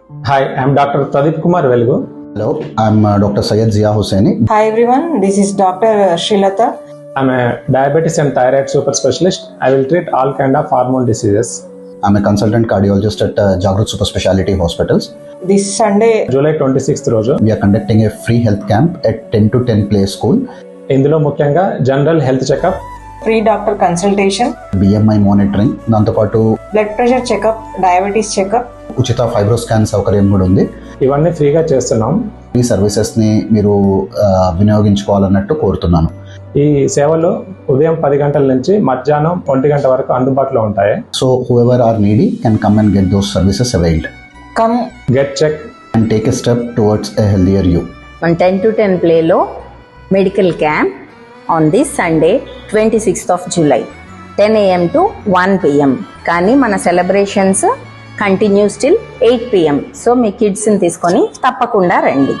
Hi, I'm Dr. Pradeep Kumar Velugu. Hello, I'm Dr. Syed Zia Hosseini. Hi everyone, this is Dr. Srilata. I'm a diabetes and thyroid super specialist. I will treat all kind of hormone diseases. I'm a consultant cardiologist at Jagrut Super Speciality Hospitals. This Sunday, July 26th రోజు We are conducting a free health camp at 10 to 10 Play School. ఇందులో ముఖ్యంగా general health checkup, free doctor consultation, BMI monitoring, దాంతోపాటు blood pressure checkup, diabetes checkup. ఉచిత FibroScan సౌకర్యం కూడా ఉంది. ఇవన్నీ ఫ్రీగా చేస్తున్నాం. ఈ సర్వీసెస్ని మీరు వినియోగించుకోవాలన్నట్టు కోరుతున్నాను. ఈ సేవలు ఉదయం 10 గంటల నుంచి మధ్యాహ్నం 1 గంట వరకు అందుబాటులో ఉంటాయి. So whoever are needy can come and get those services availed Come get check and take a step towards a healthier you. On 10 to 10 Playలో medical camp on this Sunday 26th of July 10 AM to 1 PM. కానీ మన celebrations continue still 8 PM. So మీ కిడ్స్ని తీసుకొని తప్పకుండా రండి.